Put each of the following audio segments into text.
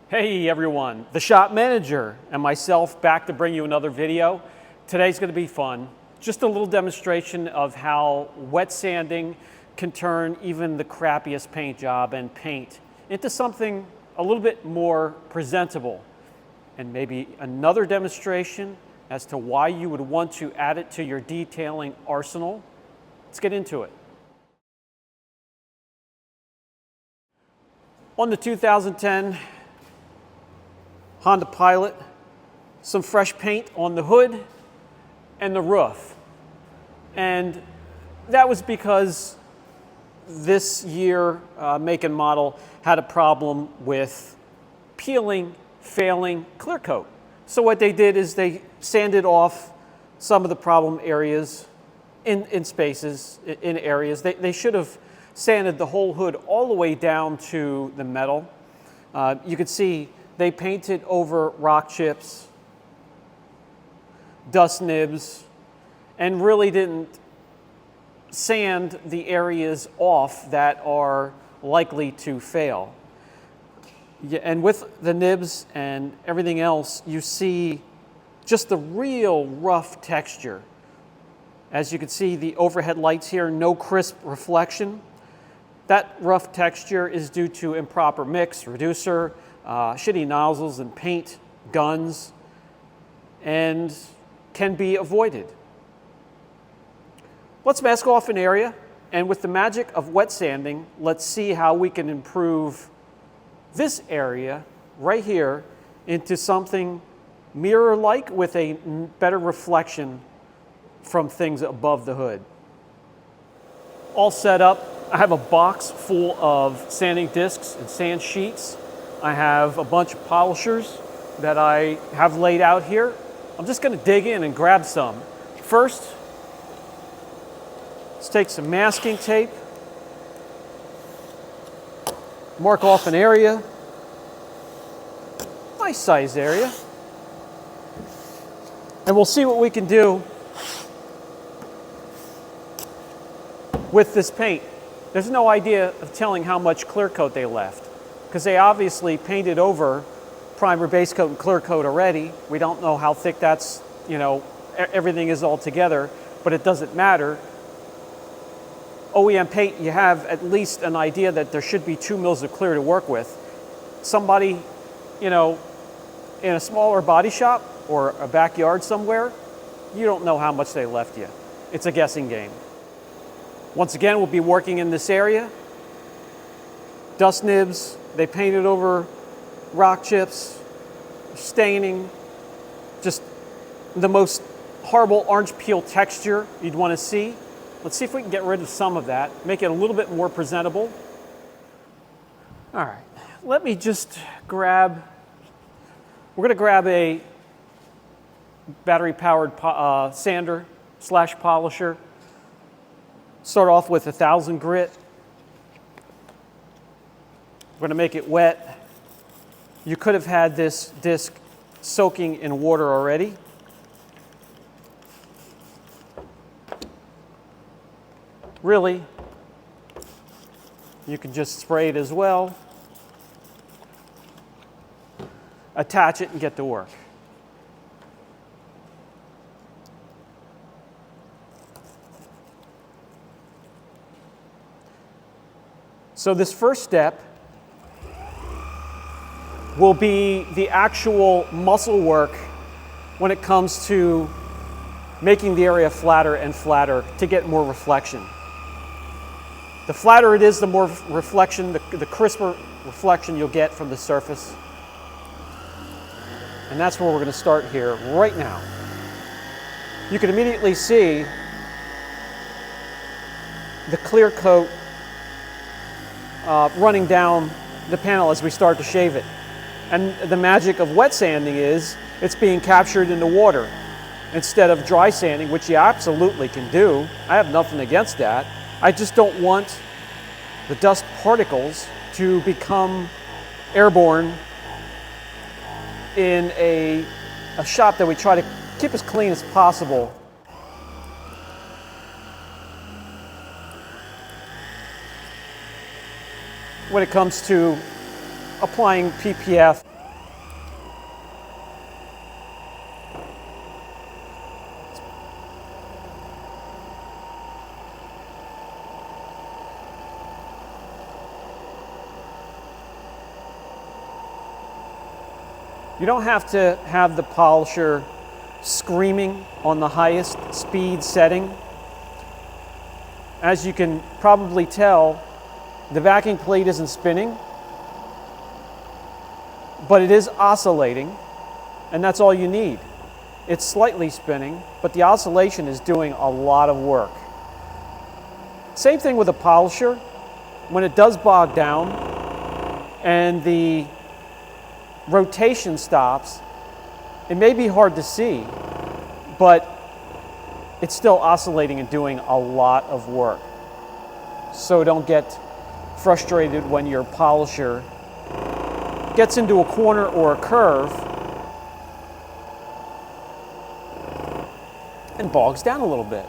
Hey everyone, the shop manager and myself back to bring you another video. Today's going to be fun. Just a little demonstration of how wet sanding can turn even the crappiest paint job and paint into something a little bit more presentable. And maybe another demonstration as to why you would want to add it to your detailing arsenal. Let's get into it. On the 2010 Honda Pilot, some fresh paint on the hood and the roof. And that was because this year make and model had a problem with peeling, failing clear coat. So what they did is they sanded off some of the problem areas in spaces, in areas. They should have sanded the whole hood all the way down to the metal. You could see they painted over rock chips, dust nibs, and really didn't sand the areas off that are likely to fail. Yeah, and with the nibs and everything else, you see just the real rough texture. As you can see, the overhead lights here, no crisp reflection. That rough texture is due to improper mix, reducer, shitty nozzles and paint guns, and can be avoided. Let's mask off an area, and with the magic of wet sanding, let's see how we can improve this area right here into something mirror-like with a better reflection from things above the hood. All set up. I have a box full of sanding discs and sand sheets. I have a bunch of polishers that I have laid out here. I'm just going to dig in and grab some. First, let's take some masking tape, mark off an area, nice size area, and we'll see what we can do with this paint. There's no idea of telling how much clear coat they left, because they obviously painted over primer, base coat, and clear coat already. We don't know how thick that's, everything is all together, but it doesn't matter. OEM paint, you have at least an idea that there should be 2 mils of clear to work with. Somebody, in a smaller body shop or a backyard somewhere, you don't know how much they left you. It's a guessing game. Once again, we'll be working in this area. Dust nibs, they painted over rock chips, staining, just the most horrible orange peel texture you'd want to see. Let's see if we can get rid of some of that, make it a little bit more presentable. All right, let me just we're going to grab a battery-powered sander / polisher. Start off with 1000 grit. We're going to make it wet. You could have had this disc soaking in water already. Really, you can just spray it as well. Attach it and get to work. So this first step will be the actual muscle work when it comes to making the area flatter and flatter to get more reflection. The flatter it is, the more reflection, the crisper reflection you'll get from the surface. And that's where we're going to start here right now. You can immediately see the clear coat running down the panel as we start to shave it. And the magic of wet sanding is it's being captured in the water instead of dry sanding, which you absolutely can do. I have nothing against that. I just don't want the dust particles to become airborne in a shop that we try to keep as clean as possible. When it comes to applying PPF You don't have to have the polisher screaming on the highest speed setting. As you can probably tell, the vacuum plate isn't spinning, but it is oscillating, and that's all you need. It's slightly spinning, but the oscillation is doing a lot of work. Same thing with a polisher. When it does bog down and the rotation stops, it may be hard to see, but it's still oscillating and doing a lot of work. So don't get frustrated when your polisher gets into a corner or a curve and bogs down a little bit.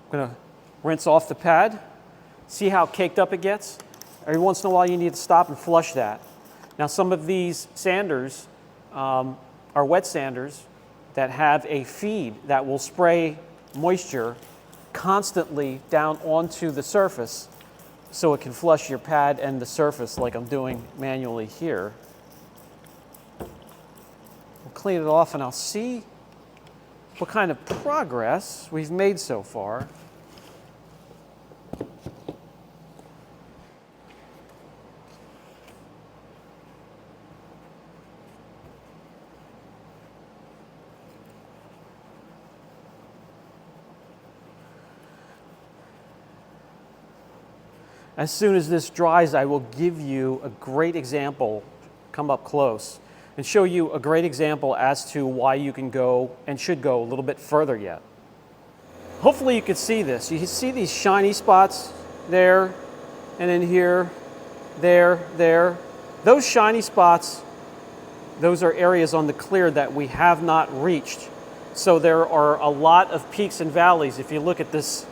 I'm going to rinse off the pad. See how caked up it gets? Every once in a while you need to stop and flush that. Now some of these sanders are wet sanders that have a feed that will spray moisture constantly down onto the surface so it can flush your pad and the surface like I'm doing manually here. We'll clean it off and I'll see what kind of progress we've made so far. As soon as this dries, I will give you a great example, come up close, and show you a great example as to why you can go and should go a little bit further yet. Hopefully you can see this. You can see these shiny spots there, and in here, there. Those shiny spots, those are areas on the clear that we have not reached. So there are a lot of peaks and valleys if you look at this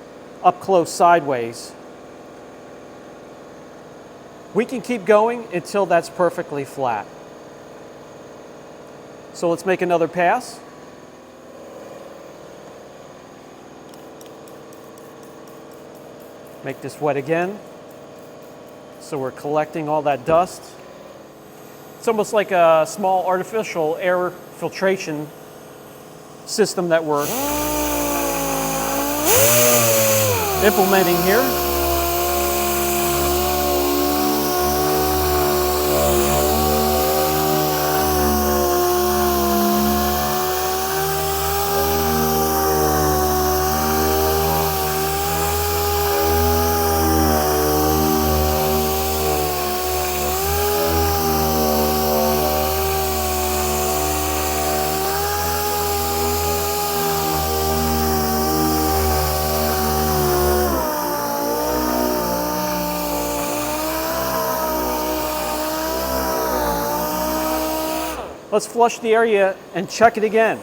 up close sideways. We can keep going until that's perfectly flat. So let's make another pass. Make this wet again. So we're collecting all that dust. It's almost like a small artificial air filtration system that we're implementing here. Let's flush the area and check it again.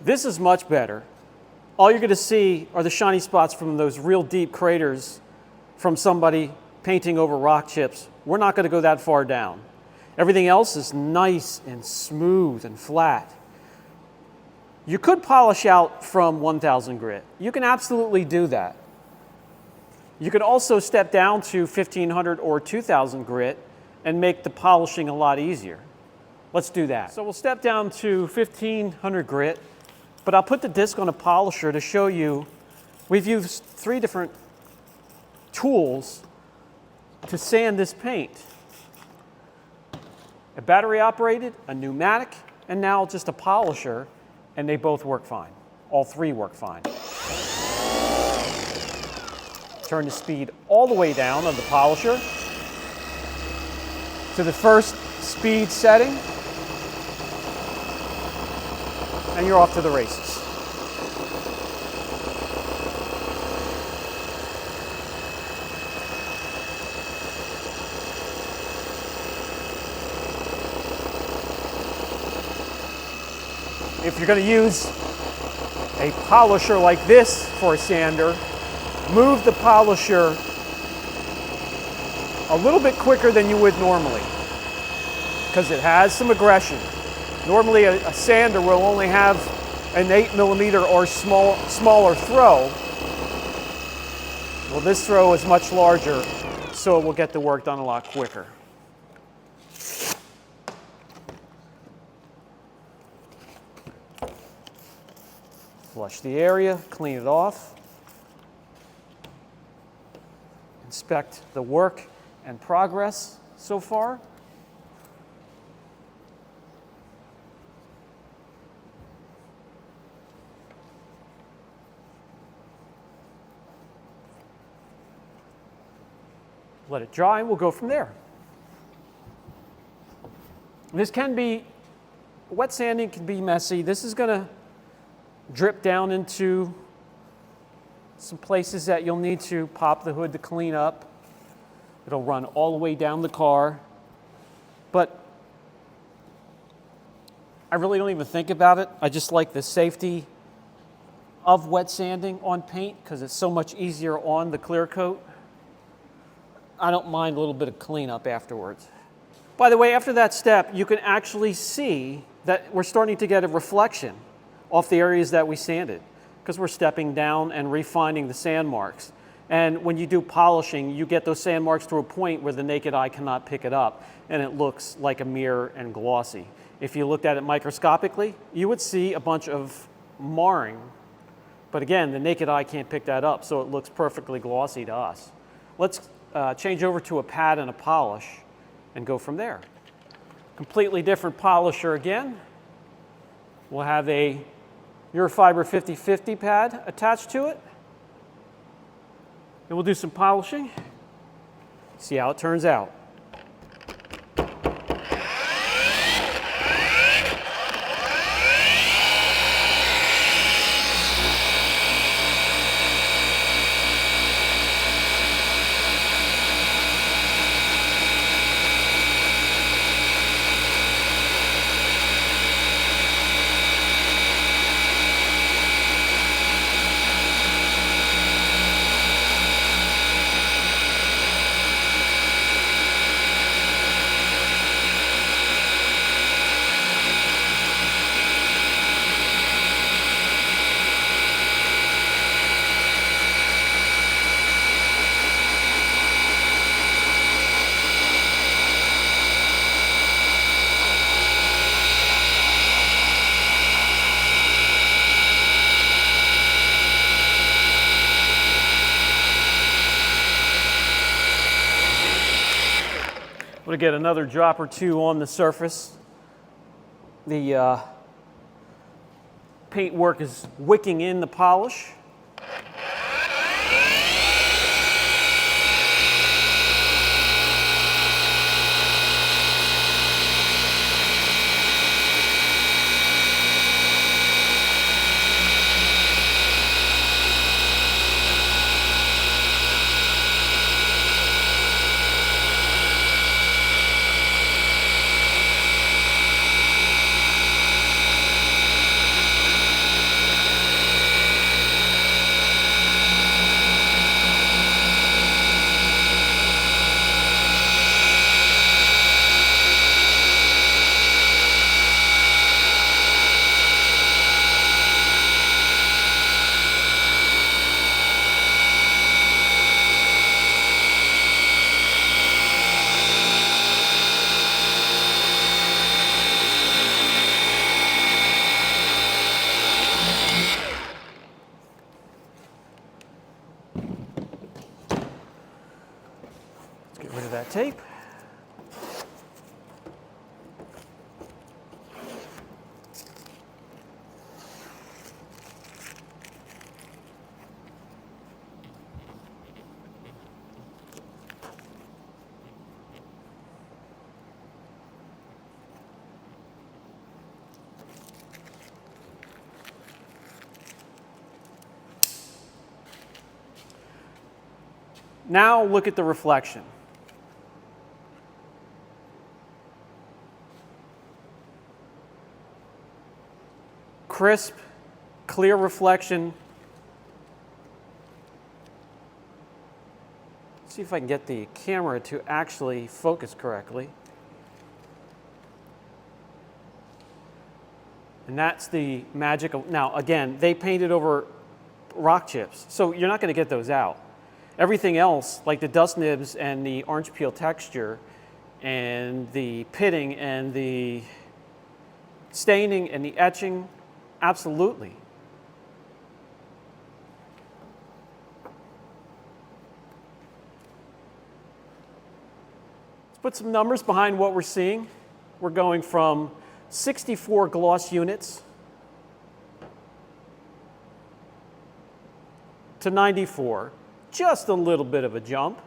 This is much better. All you're going to see are the shiny spots from those real deep craters from somebody painting over rock chips. We're not going to go that far down. Everything else is nice and smooth and flat. You could polish out from 1000 grit. You can absolutely do that. You can also step down to 1500 or 2000 grit and make the polishing a lot easier. Let's do that. So we'll step down to 1500 grit. But I'll put the disc on a polisher to show you we've used 3 different tools to sand this paint. A battery operated, a pneumatic, and now just a polisher, and they both work fine. All 3 work fine. Turn the speed all the way down of the polisher to the first speed setting. And you're off to the races. if you're going to use a polisher like this for a sander, move the polisher a little bit quicker than you would normally, because it has some aggression. Normally a sander will only have an 8mm or smaller throw. Well, this throw is much larger, so it will get the work done a lot quicker. Flush the area, clean it off. Inspect the work and progress so far. Let it dry and we'll go from there. This can be, wet sanding can be messy. This is going to drip down into some places that you'll need to pop the hood to clean up. It'll run all the way down the car. But I really don't even think about it. I just like the safety of wet sanding on paint because it's so much easier on the clear coat. I don't mind a little bit of cleanup afterwards. By the way, after that step, you can actually see that we're starting to get a reflection off the areas that we sanded because we're stepping down and refining the sand marks. And when you do polishing, you get those sand marks to a point where the naked eye cannot pick it up and it looks like a mirror and glossy. If you looked at it microscopically, you would see a bunch of marring. But again, the naked eye can't pick that up, so it looks perfectly glossy to us. Let's change over to a pad and a polish and go from there. Completely different polisher again. We'll have a Eurofiber 50/50 pad attached to it. And we'll do some polishing. See how it turns out. I'm going to get another drop or two on the surface. The paint work is wicking in the polish. Get rid of that tape. Now look at the reflection. crisp, clear reflection. See if I can get the camera to actually focus correctly. And that's the magic of, now again, they painted over rock chips, so you're not going to get those out. Everything else, like the dust nibs and the orange peel texture and the pitting and the staining and the etching, absolutely. Let's put some numbers behind what we're seeing. We're going from 64 gloss units to 94, just a little bit of a jump.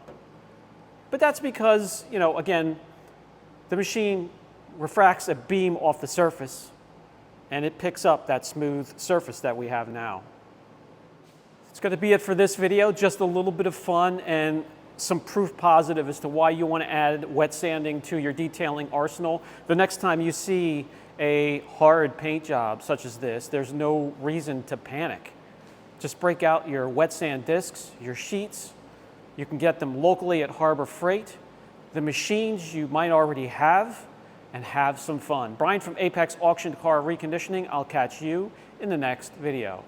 But that's because, you know, again, the machine refracts a beam off the surface and it picks up that smooth surface that we have now. It's going to be it for this video, just a little bit of fun and some proof positive as to why you want to add wet sanding to your detailing arsenal. The next time you see a hard paint job such as this, there's no reason to panic. Just break out your wet sand discs, your sheets. You can get them locally at Harbor Freight. The machines you might already have, and have some fun. Brian from Apex Auction Car Reconditioning. I'll catch you in the next video.